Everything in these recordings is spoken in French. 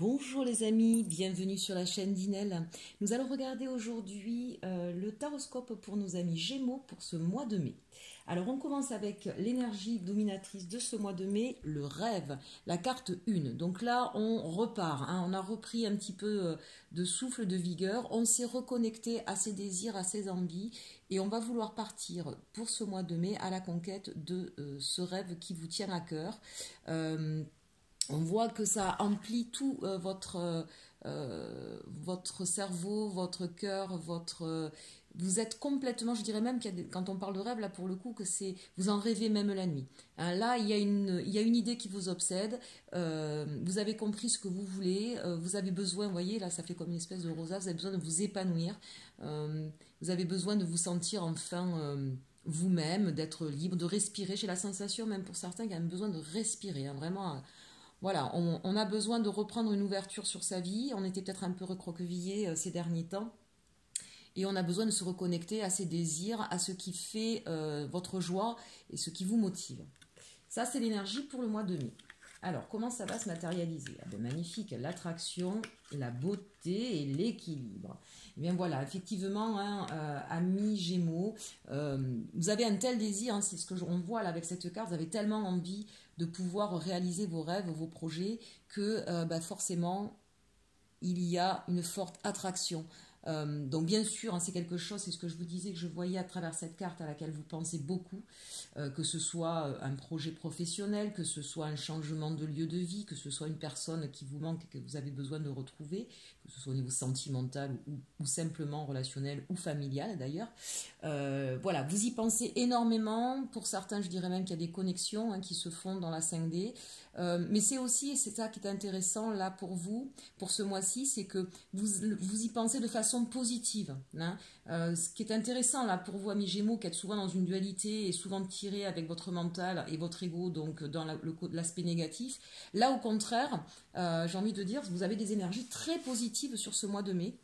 Bonjour les amis, bienvenue sur la chaîne d'Inel. Nous allons regarder aujourd'hui le taroscope pour nos amis Gémeaux pour ce mois de mai. Alors on commence avec l'énergie dominatrice de ce mois de mai, le rêve, la carte 1. Donc là on repart, on a repris un petit peu de souffle, de vigueur, on s'est reconnecté à ses désirs, à ses envies et on va vouloir partir pour ce mois de mai à la conquête de ce rêve qui vous tient à cœur. On voit que ça emplit tout votre cerveau, votre cœur, vous êtes complètement, je dirais même quand on parle de rêve, là pour le coup, que c'est vous en rêvez même la nuit. Là, il y a une idée qui vous obsède, vous avez compris ce que vous voulez, vous avez besoin, vous voyez, là ça fait comme une espèce de rosa, vous avez besoin de vous épanouir, vous avez besoin de vous sentir enfin vous-même, d'être libre, de respirer. J'ai la sensation, même pour certains, qu'il y a besoin de respirer, vraiment. Voilà, on a besoin de reprendre une ouverture sur sa vie. On était peut-être un peu recroquevillé ces derniers temps. Et on a besoin de se reconnecter à ses désirs, à ce qui fait votre joie et ce qui vous motive. Ça, c'est l'énergie pour le mois de mai. Alors, comment ça va se matérialiser? Magnifique, l'attraction, la beauté et l'équilibre. Eh bien voilà, effectivement, amis Gémeaux, vous avez un tel désir, c'est ce que on voit là avec cette carte, vous avez tellement envie de pouvoir réaliser vos rêves, vos projets, que forcément, il y a une forte attraction. Donc bien sûr, c'est quelque chose, c'est ce que je vous disais que je voyais à travers cette carte à laquelle vous pensez beaucoup, que ce soit un projet professionnel, que ce soit un changement de lieu de vie, que ce soit une personne qui vous manque et que vous avez besoin de retrouver, que ce soit au niveau sentimental ou simplement relationnel ou familial d'ailleurs. Voilà, vous y pensez énormément. Pour certains, je dirais même qu'il y a des connexions qui se font dans la 5D. Mais c'est aussi, et c'est ça qui est intéressant là pour vous, pour ce mois-ci, c'est que vous y pensez de façon positive. Ce qui est intéressant là pour vous, amis Gémeaux, qui êtes souvent dans une dualité et souvent tiré avec votre mental et votre ego, donc dans l'aspect négatif. Là, au contraire, j'ai envie de dire, vous avez des énergies très positives sur ce mois de mai,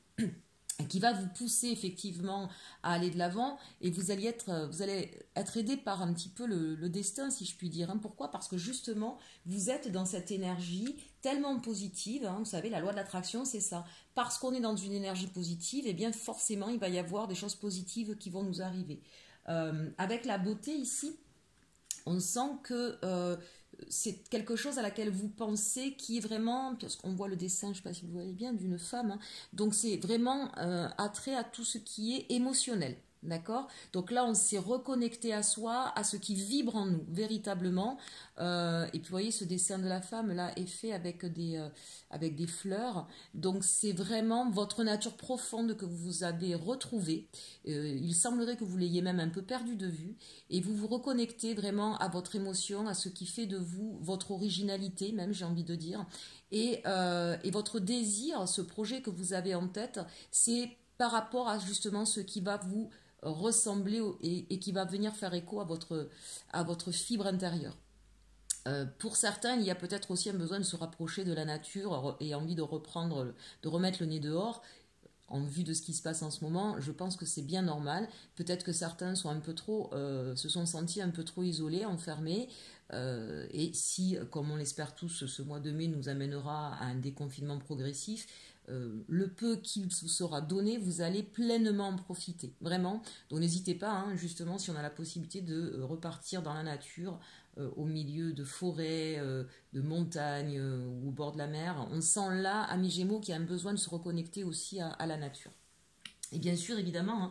qui va vous pousser effectivement à aller de l'avant, et vous allez être aidé par un petit peu le destin, si je puis dire. Pourquoi? Parce que justement, vous êtes dans cette énergie tellement positive, vous savez, la loi de l'attraction, c'est ça. Parce qu'on est dans une énergie positive, et bien forcément, il va y avoir des choses positives qui vont nous arriver. Avec la beauté ici, on sent que c'est quelque chose à laquelle vous pensez qui est vraiment, parce qu'on voit le dessin, je ne sais pas si vous voyez bien, d'une femme, donc c'est vraiment attrait à tout ce qui est émotionnel. D'accord? Donc là, on s'est reconnecté à soi, à ce qui vibre en nous, véritablement. Et puis, vous voyez, ce dessin de la femme, là, est fait avec des fleurs. Donc, c'est vraiment votre nature profonde que vous avez retrouvée. Il semblerait que vous l'ayez même un peu perdu de vue. Et vous vous reconnectez vraiment à votre émotion, à ce qui fait de vous votre originalité, même, j'ai envie de dire. Et votre désir, ce projet que vous avez en tête, c'est par rapport à justement ce qui va vous ressembler et qui va venir faire écho à votre fibre intérieure. Pour certains, il y a peut-être aussi un besoin de se rapprocher de la nature et envie de remettre le nez dehors. En vue de ce qui se passe en ce moment, je pense que c'est bien normal. Peut-être que certains sont se sont sentis un peu trop isolés, enfermés. Et si, comme on l'espère tous, ce mois de mai nous amènera à un déconfinement progressif, le peu qui vous sera donné, vous allez pleinement en profiter, vraiment. Donc n'hésitez pas, justement, si on a la possibilité de repartir dans la nature, au milieu de forêts, de montagnes ou au bord de la mer. On sent là, amis Gémeaux, qu'il y a un besoin de se reconnecter aussi à la nature. Et bien sûr, évidemment,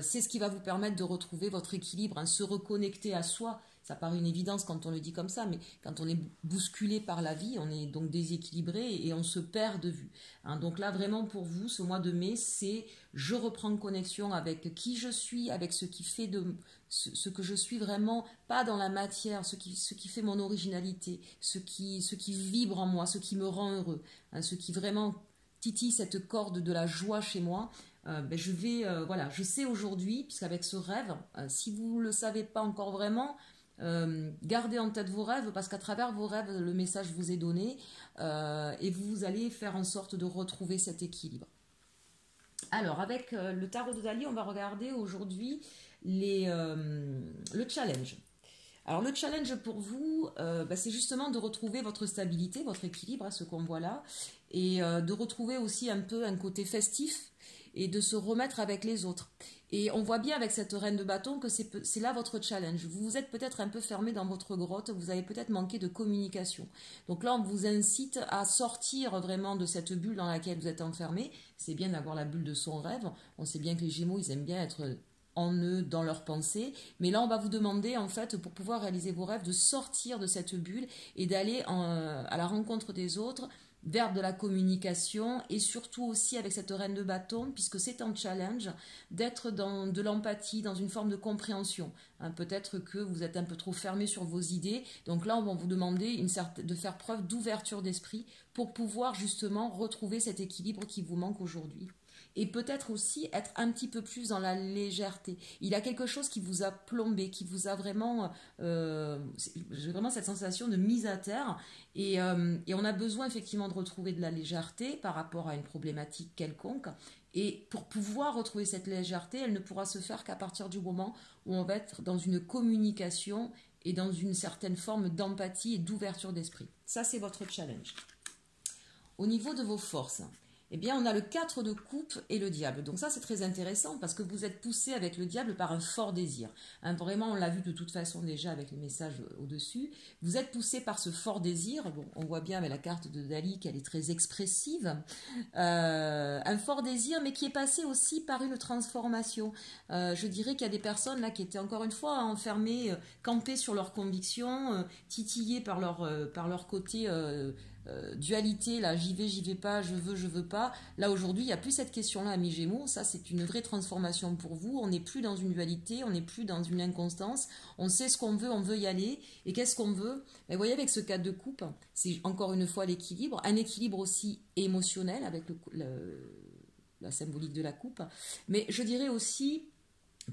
c'est ce qui va vous permettre de retrouver votre équilibre, se reconnecter à soi. Ça paraît une évidence quand on le dit comme ça, mais quand on est bousculé par la vie, on est donc déséquilibré et on se perd de vue. Donc là, vraiment pour vous, ce mois de mai, c'est je reprends connexion avec qui je suis, avec ce qui fait de ce que je suis vraiment, pas dans la matière, ce qui fait mon originalité, ce qui vibre en moi, ce qui me rend heureux, ce qui vraiment titille cette corde de la joie chez moi. Je sais aujourd'hui, puisqu'avec ce rêve, si vous ne le savez pas encore vraiment, gardez en tête vos rêves, parce qu'à travers vos rêves, le message vous est donné, et vous allez faire en sorte de retrouver cet équilibre. Alors, avec le tarot de Dali, on va regarder aujourd'hui le challenge. Alors le challenge pour vous, c'est justement de retrouver votre stabilité, votre équilibre, ce qu'on voit là, et de retrouver aussi un peu un côté festif et de se remettre avec les autres. Et on voit bien avec cette reine de bâton que c'est là votre challenge. Vous vous êtes peut-être un peu fermé dans votre grotte, vous avez peut-être manqué de communication. Donc là, on vous incite à sortir vraiment de cette bulle dans laquelle vous êtes enfermé. C'est bien d'avoir la bulle de son rêve. On sait bien que les Gémeaux, ils aiment bien être en eux, dans leurs pensées. Mais là, on va vous demander, en fait, pour pouvoir réaliser vos rêves, de sortir de cette bulle et d'aller à la rencontre des autres, vers de la communication et surtout aussi avec cette reine de bâton, puisque c'est un challenge, d'être dans de l'empathie, dans une forme de compréhension. Hein, peut-être que vous êtes un peu trop fermé sur vos idées. Donc là, on va vous demander de faire preuve d'ouverture d'esprit pour pouvoir justement retrouver cet équilibre qui vous manque aujourd'hui. Et peut-être aussi être un petit peu plus dans la légèreté. Il y a quelque chose qui vous a plombé, qui vous a vraiment... j'ai vraiment cette sensation de mise à terre. Et on a besoin effectivement de retrouver de la légèreté par rapport à une problématique quelconque. Et pour pouvoir retrouver cette légèreté, elle ne pourra se faire qu'à partir du moment où on va être dans une communication et dans une certaine forme d'empathie et d'ouverture d'esprit. Ça, c'est votre challenge. Au niveau de vos forces, eh bien, on a le 4 de coupe et le diable. Donc ça, c'est très intéressant parce que vous êtes poussé avec le diable par un fort désir. Hein, vraiment, on l'a vu de toute façon déjà avec les messages au-dessus. Vous êtes poussé par ce fort désir. Bon, on voit bien avec la carte de Dali qu'elle est très expressive. Un fort désir, mais qui est passé aussi par une transformation. Je dirais qu'il y a des personnes là qui étaient encore une fois enfermées, campées sur leurs convictions, titillées par leur côté... dualité, là, j'y vais pas, je veux pas. Là, aujourd'hui, il n'y a plus cette question-là à mi-gémeaux. Ça, c'est une vraie transformation pour vous. On n'est plus dans une dualité, on n'est plus dans une inconstance. On sait ce qu'on veut, on veut y aller. Et qu'est-ce qu'on veut? Vous voyez, avec ce 4 de coupe, c'est encore une fois l'équilibre. Un équilibre aussi émotionnel avec la symbolique de la coupe. Mais je dirais aussi,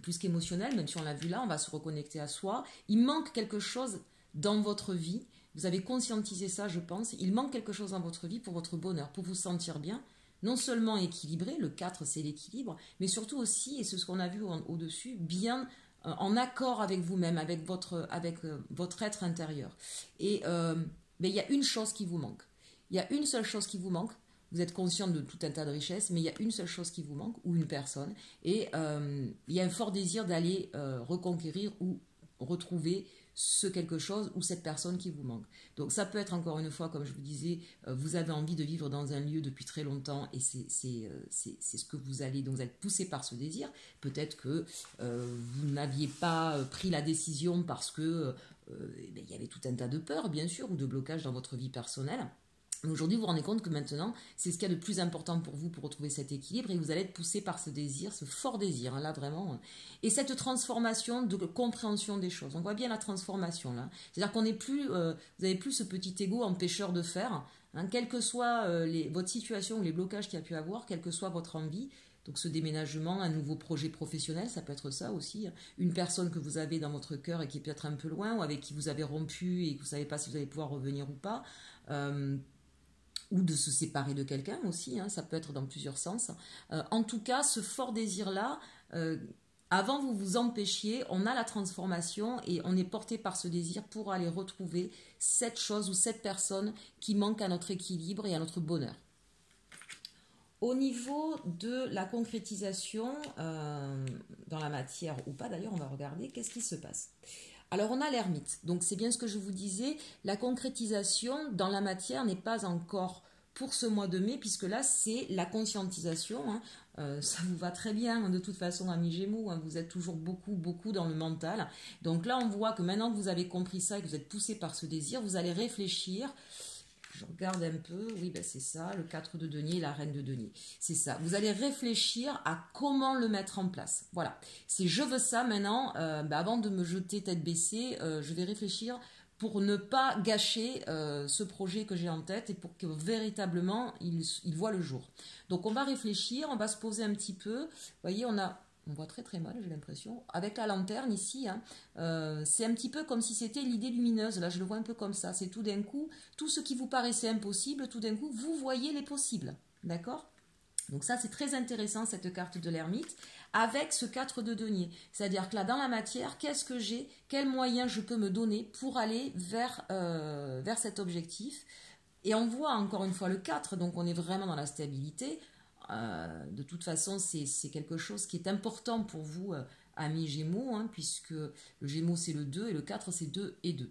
plus qu'émotionnel, même si on l'a vu là, on va se reconnecter à soi. Il manque quelque chose dans votre vie. Vous avez conscientisé ça, je pense. Il manque quelque chose dans votre vie pour votre bonheur, pour vous sentir bien. Non seulement équilibré, le 4 c'est l'équilibre, mais surtout aussi, et c'est ce qu'on a vu au-dessus, bien en accord avec vous-même, avec votre être intérieur. Et mais il y a une chose qui vous manque. Il y a une seule chose qui vous manque. Vous êtes conscient de tout un tas de richesses, mais il y a une seule chose qui vous manque, ou une personne. Et il y a un fort désir d'aller reconquérir ou retrouver ce quelque chose ou cette personne qui vous manque. Donc ça peut être encore une fois, comme je vous disais, vous avez envie de vivre dans un lieu depuis très longtemps et c'est ce que vous allez, donc vous êtes poussé par ce désir. Peut-être que vous n'aviez pas pris la décision parce que il y avait tout un tas de peurs, bien sûr, ou de blocages dans votre vie personnelle. Aujourd'hui, vous vous rendez compte que maintenant, c'est ce qu'il y a de plus important pour vous pour retrouver cet équilibre et vous allez être poussé par ce désir, ce fort désir, hein, là vraiment. Et cette transformation de compréhension des choses. On voit bien la transformation là. C'est-à-dire qu'on n'est plus, vous n'avez plus ce petit ego empêcheur de faire, hein, quelle que soit votre situation ou les blocages qu'il y a pu avoir, quelle que soit votre envie. Donc ce déménagement, un nouveau projet professionnel, ça peut être ça aussi. Une personne que vous avez dans votre cœur et qui est peut-être un peu loin ou avec qui vous avez rompu et que vous ne savez pas si vous allez pouvoir revenir ou pas. Ou de se séparer de quelqu'un aussi, hein, ça peut être dans plusieurs sens. En tout cas, ce fort désir-là, avant vous vous empêchiez, on a la transformation et on est porté par ce désir pour aller retrouver cette chose ou cette personne qui manque à notre équilibre et à notre bonheur. Au niveau de la concrétisation, dans la matière ou pas d'ailleurs, on va regarder qu'est-ce qui se passe. Alors on a l'ermite, donc c'est bien ce que je vous disais, la concrétisation dans la matière n'est pas encore pour ce mois de mai, puisque là c'est la conscientisation, hein. Ça vous va très bien de toute façon amis Gémeaux, hein, vous êtes toujours beaucoup dans le mental, donc là on voit que maintenant que vous avez compris ça et que vous êtes poussé par ce désir, vous allez réfléchir. Je regarde un peu, oui ben c'est ça, le 4 de denier et la reine de denier. C'est ça, vous allez réfléchir à comment le mettre en place. Voilà, c'est je veux ça maintenant, avant de me jeter tête baissée, je vais réfléchir pour ne pas gâcher ce projet que j'ai en tête et pour que véritablement il voit le jour. Donc on va réfléchir, on va se poser un petit peu, vous voyez on voit très mal, j'ai l'impression. Avec la lanterne ici, hein, c'est un petit peu comme si c'était l'idée lumineuse. Là, je le vois un peu comme ça. C'est tout d'un coup, tout ce qui vous paraissait impossible, tout d'un coup, vous voyez les possibles. D'accord ? Donc ça, c'est très intéressant, cette carte de l'ermite, avec ce 4 de denier. C'est-à-dire que là, dans la matière, qu'est-ce que j'ai? Quels moyens je peux me donner pour aller vers cet objectif? Et on voit encore une fois le 4, donc on est vraiment dans la stabilité. De toute façon, c'est quelque chose qui est important pour vous, amis Gémeaux, hein, puisque le Gémeaux c'est le 2 et le 4 c'est 2 et 2.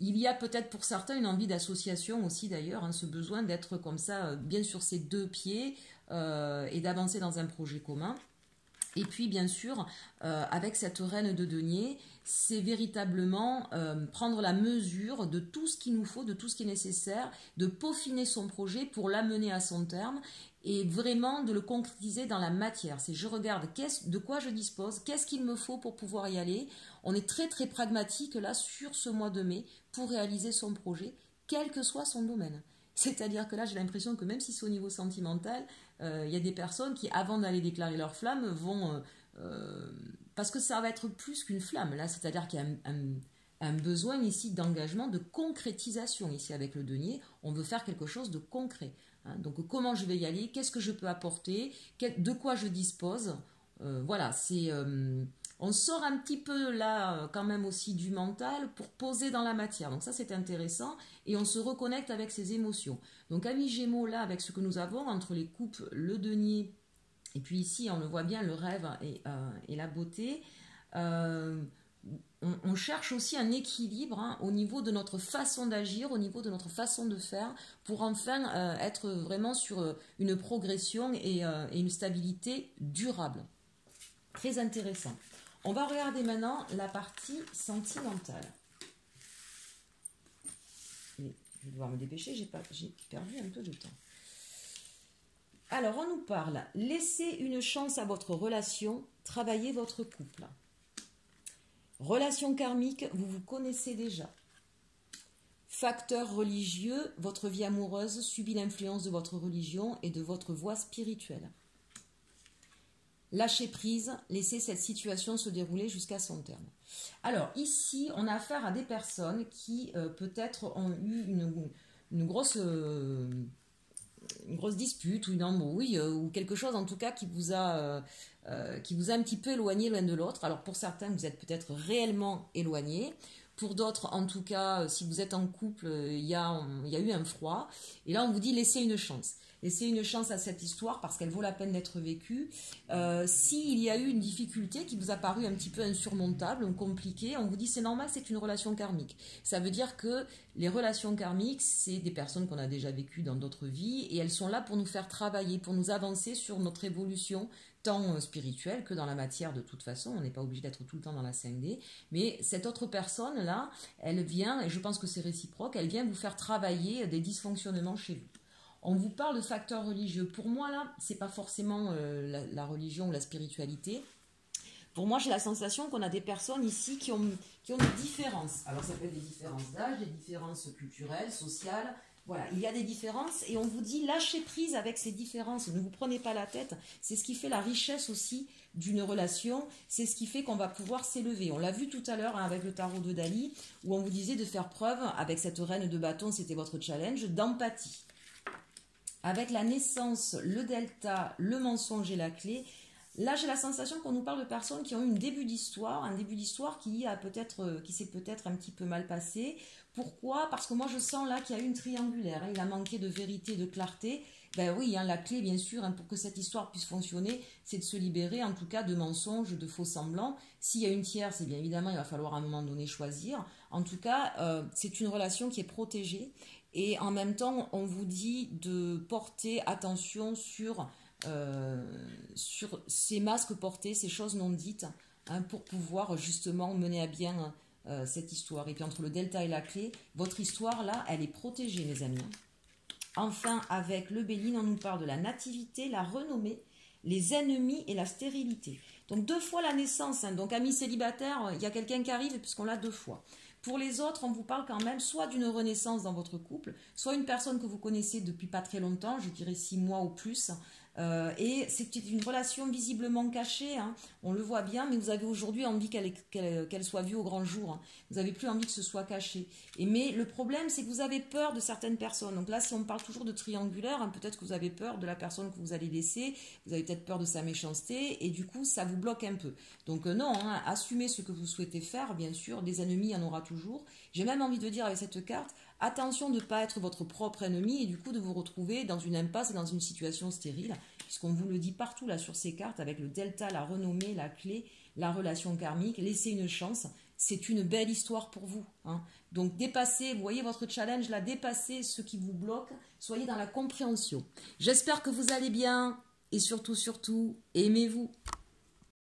Il y a peut-être pour certains une envie d'association aussi d'ailleurs, hein, ce besoin d'être comme ça, bien sur ses deux pieds et d'avancer dans un projet commun. Et puis, bien sûr, avec cette reine de denier, c'est véritablement prendre la mesure de tout ce qu'il nous faut, de tout ce qui est nécessaire, de peaufiner son projet pour l'amener à son terme et vraiment de le concrétiser dans la matière. C'est je regarde de quoi je dispose, qu'est-ce qu'il me faut pour pouvoir y aller. On est très très pragmatique là sur ce mois de mai pour réaliser son projet, quel que soit son domaine. C'est-à-dire que là, j'ai l'impression que même si c'est au niveau sentimental, il y a des personnes qui, avant d'aller déclarer leur flamme, vont... parce que ça va être plus qu'une flamme, là. C'est-à-dire qu'il y a un besoin ici d'engagement, de concrétisation. Ici, avec le denier, on veut faire quelque chose de concret. Hein. Donc, comment je vais y aller? Qu'est-ce que je peux apporter? De quoi je dispose? Voilà, c'est... on sort un petit peu là quand même aussi du mental pour poser dans la matière. Donc ça c'est intéressant et on se reconnecte avec ses émotions. Donc amis Gémeaux là avec ce que nous avons entre les coupes, le denier et puis ici on le voit bien le rêve et la beauté. On cherche aussi un équilibre hein, au niveau de notre façon d'agir, au niveau de notre façon de faire pour enfin être vraiment sur une progression et une stabilité durable. Très intéressant. On va regarder maintenant la partie sentimentale. Et je vais devoir me dépêcher, j'ai perdu un peu de temps. Alors, on nous parle, laissez une chance à votre relation, travaillez votre couple. Relation karmique, vous vous connaissez déjà. Facteur religieux, votre vie amoureuse subit l'influence de votre religion et de votre voie spirituelle. Lâcher prise, laisser cette situation se dérouler jusqu'à son terme. Alors ici, on a affaire à des personnes qui peut-être ont eu une grosse dispute ou une embrouille ou quelque chose en tout cas qui vous a un petit peu éloigné l'un de l'autre. Alors pour certains, vous êtes peut-être réellement éloignés. Pour d'autres, en tout cas, si vous êtes en couple, il y a eu un froid. Et là, on vous dit laissez une chance. Laissez une chance à cette histoire parce qu'elle vaut la peine d'être vécue. S'il y a eu une difficulté qui vous a paru un petit peu insurmontable, compliquée, on vous dit c'est normal, c'est une relation karmique. Ça veut dire que les relations karmiques, c'est des personnes qu'on a déjà vécues dans d'autres vies et elles sont là pour nous faire travailler, pour nous avancer sur notre évolution tant spirituelle que dans la matière de toute façon. On n'est pas obligé d'être tout le temps dans la 5D. Mais cette autre personne-là, elle vient, et je pense que c'est réciproque, elle vient vous faire travailler des dysfonctionnements chez vous. On vous parle de facteurs religieux. Pour moi, là, c'est pas forcément la religion ou la spiritualité. Pour moi, j'ai la sensation qu'on a des personnes ici qui ont des différences. Alors, ça peut être des différences d'âge, des différences culturelles, sociales. Voilà, il y a des différences et on vous dit lâchez prise avec ces différences. Ne vous prenez pas la tête. C'est ce qui fait la richesse aussi d'une relation. C'est ce qui fait qu'on va pouvoir s'élever. On l'a vu tout à l'heure hein, avec le tarot de Dali où on vous disait de faire preuve, avec cette reine de bâton, c'était votre challenge, d'empathie. Avec la naissance, le delta, le mensonge et la clé, là j'ai la sensation qu'on nous parle de personnes qui ont eu un début d'histoire qui s'est peut-être un petit peu mal passé. Pourquoi? Parce que moi je sens là qu'il y a eu une triangulaire, hein, il a manqué de vérité, de clarté. Ben oui, hein, la clé bien sûr, hein, pour que cette histoire puisse fonctionner, c'est de se libérer en tout cas de mensonges, de faux semblants. S'il y a une tierce, bien évidemment il va falloir à un moment donné choisir. En tout cas, c'est une relation qui est protégée. Et en même temps, on vous dit de porter attention sur ces masques portés, ces choses non dites, hein, pour pouvoir justement mener à bien cette histoire. Et puis entre le delta et la clé, votre histoire là, elle est protégée, mes amis. Enfin, avec le Béline, on nous parle de la nativité, la renommée, les ennemis et la stérilité. Donc 2 fois la naissance. Hein. Donc amis célibataires, il y a quelqu'un qui arrive puisqu'on l'a 2 fois. Pour les autres, on vous parle quand même soit d'une renaissance dans votre couple, soit une personne que vous connaissez depuis pas très longtemps, je dirais 6 mois ou plus, Et c'est une relation visiblement cachée, hein. On le voit bien, mais vous avez aujourd'hui envie qu'elle soit vue au grand jour, hein. Vous n'avez plus envie que ce soit caché. Mais le problème, c'est que vous avez peur de certaines personnes. Donc là, si on parle toujours de triangulaire, hein, peut-être que vous avez peur de la personne que vous allez laisser, vous avez peut-être peur de sa méchanceté, et du coup, ça vous bloque un peu. Donc non, hein, assumez ce que vous souhaitez faire, bien sûr, des ennemis, il y en aura toujours. J'ai même envie de dire avec cette carte, attention de ne pas être votre propre ennemi et du coup de vous retrouver dans une impasse et dans une situation stérile, puisqu'on vous le dit partout là sur ces cartes, avec le delta, la renommée, la clé, la relation karmique, laissez une chance, c'est une belle histoire pour vous, hein. Donc dépassez, vous voyez votre challenge là, dépassez ce qui vous bloque, soyez dans la compréhension. J'espère que vous allez bien et surtout, aimez-vous.